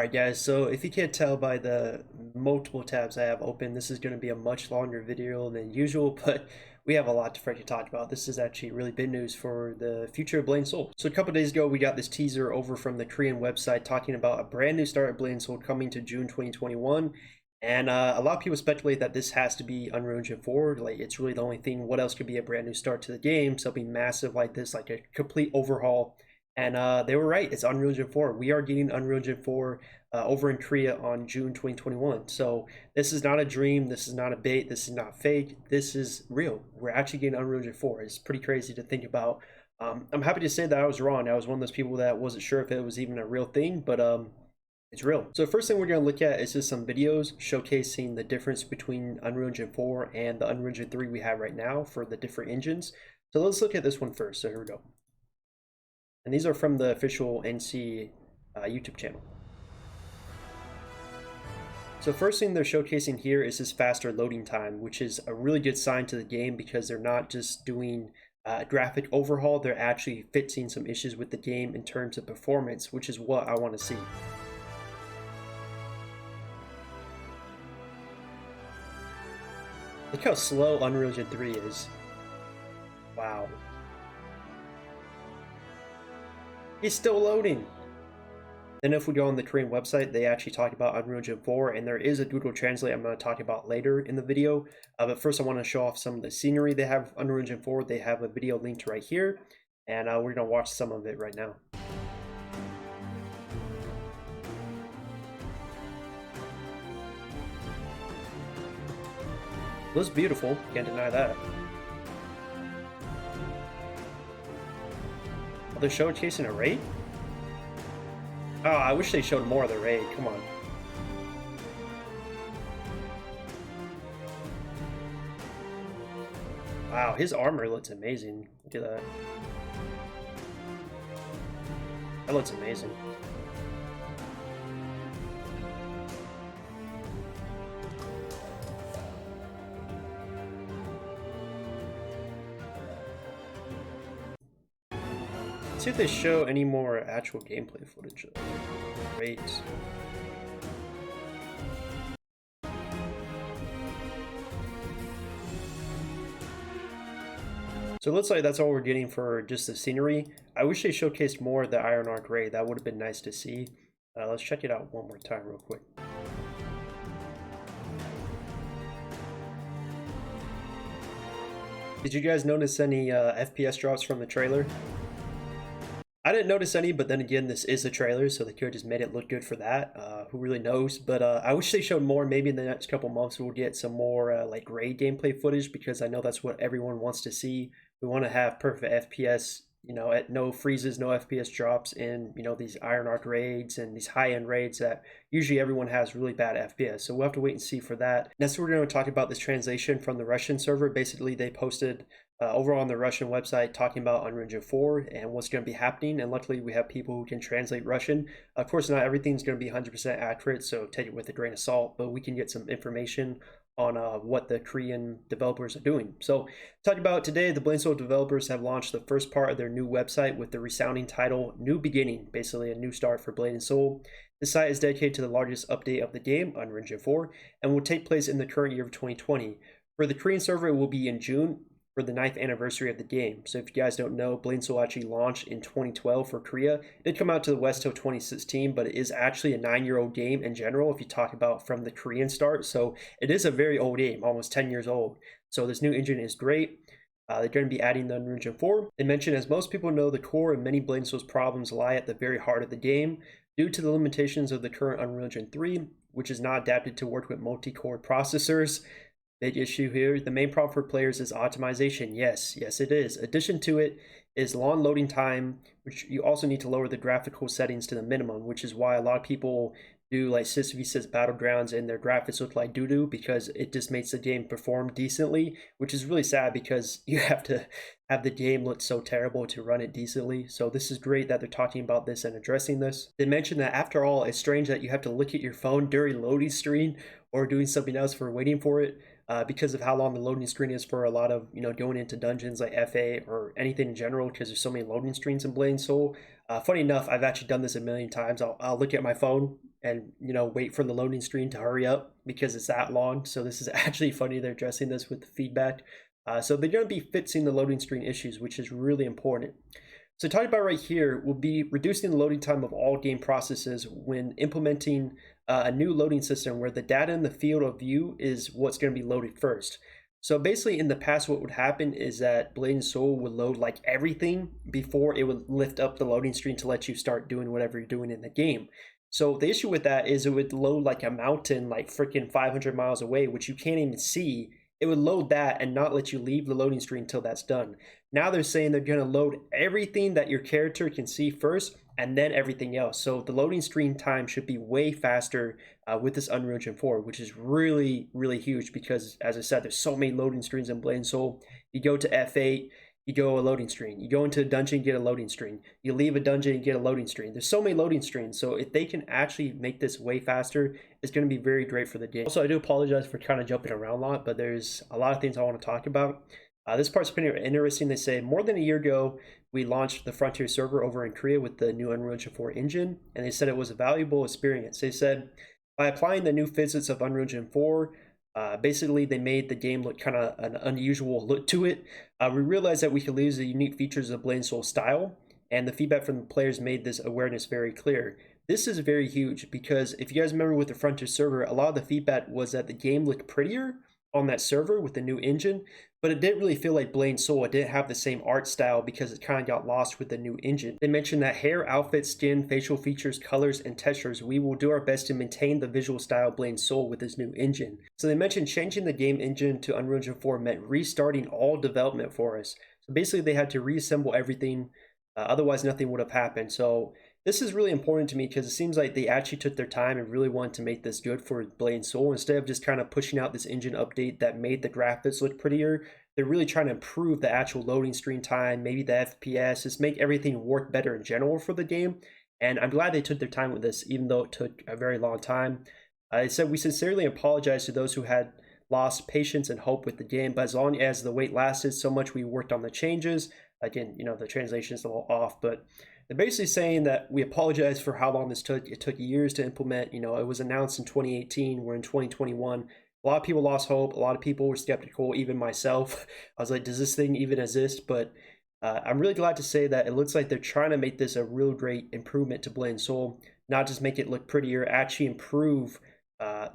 Alright guys, so if you can't tell by the multiple tabs I have open, this is going to be a much longer video than usual, but we have a lot to freaking talk about. This is actually really big news for the future of Blade and Soul. So a couple days ago, we got this teaser over from the Korean website talking about a brand new start of Blade and Soul coming to June 2021. And a lot of people speculate that this has to be Unreal Engine 4. Like, it's really the only thing. What else could be a brand new start to the game? Something massive like this, like a complete overhaul. And they were right. It's Unreal Engine 4. We are getting Unreal Engine 4 over in Korea on June 2021. So this is not a dream. This is not a bait. This is not fake. This is real. We're actually getting Unreal Engine 4. It's pretty crazy to think about. I'm happy to say that I was wrong. I was one of those people that wasn't sure if it was even a real thing, but it's real. So the first thing we're going to look at is just some videos showcasing the difference between Unreal Engine 4 and the Unreal Engine 3 we have right now for the different engines. So let's look at this one first. So here we go. And these are from the official NC YouTube channel. So first thing they're showcasing here is this faster loading time, which is a really good sign to the game because they're not just doing a graphic overhaul, they're actually fixing some issues with the game in terms of performance, which is what I want to see. Look how slow Unreal Engine 3 is. Wow. He's still loading. Then if we go on the Korean website, they actually talk about Unreal Engine 4, and there is a Google Translate I'm going to talk about later in the video. But first I want to show off some of the scenery they have Unreal Engine 4. They have a video linked right here, and we're going to watch some of it right now. It looks beautiful, can't deny that. Oh, they're showcasing a raid? Oh, I wish they showed more of the raid. Come on. Wow, his armor looks amazing. Look at that. That looks amazing. See if they show any more actual gameplay footage of raids. So it looks like that's all we're getting for just the scenery. I wish they showcased more of the Iron Arc raid. That would have been nice to see. Let's check it out one more time real quick. Did you guys notice any FPS drops from the trailer? I didn't notice any, but then again, this is a trailer, so they could have just made it look good for that. Who really knows? But I wish they showed more. Maybe in the next couple months we'll get some more like raid gameplay footage, because I know that's what everyone wants to see. We want to have perfect FPS, you know, at no freezes, no FPS drops in, you know, these Iron Arc raids and these high-end raids that usually everyone has really bad FPS. So we'll have to wait and see for that. Next, we're going to talk about this translation from the Russian server. Basically, they posted over on the Russian website talking about Unreal Engine 4 and what's going to be happening. And luckily, we have people who can translate Russian. Of course, not everything's going to be 100% accurate, so take it with a grain of salt, but we can get some information on what the Korean developers are doing. So talking about today, the Blade and Soul developers have launched the first part of their new website with the resounding title New Beginning, basically a new start for Blade and Soul. The site is dedicated to the largest update of the game, Unreal Engine 4, and will take place in the current year of 2020. For the Korean server, it will be in June for the 9th anniversary of the game. So if you guys don't know, Blade and Soul actually launched in 2012 for Korea. It did come out to the West till 2016, but it is actually a 9-year-old game in general if you talk about from the Korean start. So it is a very old game, almost 10 years old. So this new engine is great. They're going to be adding the Unreal Engine 4. They mentioned, as most people know, the core of many Blade and Soul's problems lie at the very heart of the game. Due to the limitations of the current Unreal Engine 3, which is not adapted to work with multi-core processors. Big issue here. The main problem for players is optimization. Yes, it is. Addition to it is long loading time, which you also need to lower the graphical settings to the minimum, which is why a lot of people do like Sys Battlegrounds and their graphics look like doo-doo, because it just makes the game perform decently, which is really sad because you have to have the game look so terrible to run it decently. So this is great that they're talking about this and addressing this. They mentioned that after all, it's strange that you have to look at your phone during loading screen or doing something else for waiting for it. Because of how long the loading screen is for a lot of, you know, going into dungeons like FA or anything in general, because there's so many loading screens in Blade and Soul. Funny enough, I've actually done this a million times. I'll look at my phone and wait for the loading screen to hurry up because it's that long. So this is actually funny they're addressing this with the feedback. So they're going to be fixing the loading screen issues, which is really important. So talking about right here will be reducing the loading time of all game processes when implementing a new loading system where the data in the field of view is what's going to be loaded first. So basically in the past, what would happen is that Blade and Soul would load like everything before it would lift up the loading screen to let you start doing whatever you're doing in the game. So the issue with that is it would load like a mountain like freaking 500 miles away, which you can't even see. It would load that and not let you leave the loading screen until that's done. Now they're saying they're going to load everything that your character can see first and then everything else. So the loading screen time should be way faster with this Unreal Engine 4, which is really, really huge because, as I said, there's so many loading screens in Blade and Soul. You go to F8, you go a loading screen. You go into a dungeon, get a loading screen. You leave a dungeon, and get a loading screen. There's so many loading screens. So if they can actually make this way faster, it's going to be very great for the game. Also, I do apologize for kind of jumping around a lot, but there's a lot of things I want to talk about. This part's pretty interesting. They say more than a year ago, we launched the Frontier server over in Korea with the new Unreal Engine 4 engine, and they said it was a valuable experience. They said by applying the new physics of Unreal Engine 4, basically they made the game look kind of an unusual look to it. We realized that we could lose the unique features of Blade and Soul style, and the feedback from the players made this awareness very clear. This is very huge because if you guys remember with the Frontier server, a lot of the feedback was that the game looked prettier on that server with the new engine, but it didn't really feel like Blade and Soul. It didn't have the same art style because it kind of got lost with the new engine. They mentioned that hair, outfit, skin, facial features, colors, and textures, we will do our best to maintain the visual style of Blade and Soul with this new engine. So they mentioned changing the game engine to Unreal Engine 4 meant restarting all development for us. So basically they had to reassemble everything, otherwise nothing would have happened. So this is really important to me because it seems like they actually took their time and really wanted to make this good for Blade and Soul. Instead of just kind of pushing out this engine update that made the graphics look prettier, they're really trying to improve the actual loading screen time, maybe the FPS, just make everything work better in general for the game. And I'm glad they took their time with this, even though it took a very long time. It said, we sincerely apologize to those who had lost patience and hope with the game, but as long as the wait lasted so much, we worked on the changes. Again, the translation is a little off, but they're basically saying that we apologize for how long this took. It took years to implement. It was announced in 2018. We're in 2021. A lot of people lost hope. A lot of people were skeptical, even myself. I was like, does this thing even exist? But I'm really glad to say that it looks like they're trying to make this a real great improvement to Blade and Soul, not just make it look prettier, actually improve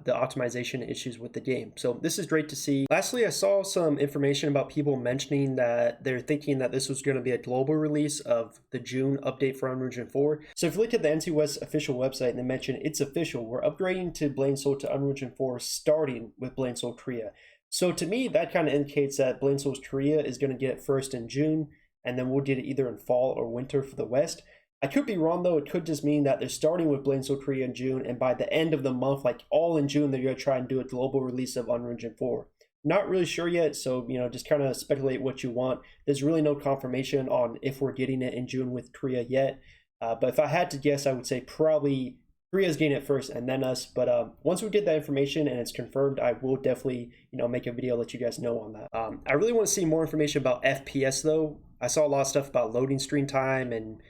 the optimization issues with the game. So this is great to see. Lastly, I saw some information about people mentioning that they're thinking that this was going to be a global release of the June update for Unreal Engine 4. So if you look at the NC West official website, and they mention it's official, we're upgrading to Blade and Soul to Unreal Engine 4 starting with Blade and Soul Korea. So to me, that kind of indicates that Blade and Soul Korea is going to get it first in June, and then we'll get it either in fall or winter for the West. I could be wrong though. It could just mean that they're starting with Blade and Soul Korea in June, and by the end of the month, like all in June, they're going to try and do a global release of Unreal Engine 4. Not really sure yet, so just kind of speculate what you want. There's really no confirmation on if we're getting it in June with Korea yet. But if I had to guess, I would say probably Korea's getting it first and then us. But once we get that information and it's confirmed, I will definitely make a video, let you guys know on that. I really want to see more information about FPS though. I saw a lot of stuff about loading screen time and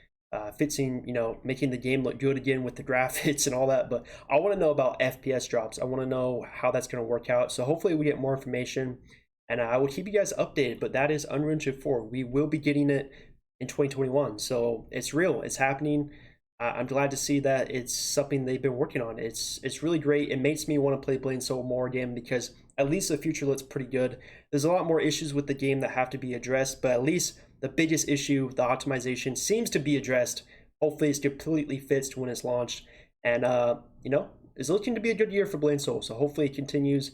fixing, making the game look good again with the graphics and all that. But I want to know about FPS drops. I want to know how that's going to work out. So hopefully we get more information, and I will keep you guys updated. But that is Unreal Engine 4. We will be getting it in 2021. So it's real. It's happening. I'm glad to see that it's something they've been working on. It's really great. It makes me want to play Blade and Soul more again because at least the future looks pretty good. There's a lot more issues with the game that have to be addressed, but at least the biggest issue, the optimization, seems to be addressed. Hopefully it's completely fixed when it's launched. And, it's looking to be a good year for Blade and Soul. So hopefully it continues.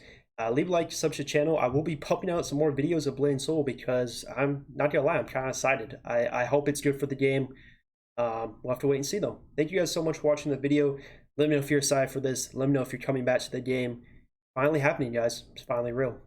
Leave a like, sub to the channel. I will be pumping out some more videos of Blade and Soul because I'm not going to lie, I'm kind of excited. I hope it's good for the game. We'll have to wait and see though. Thank you guys so much for watching the video. Let me know if you're excited for this. Let me know if you're coming back to the game. Finally happening, guys. It's finally real.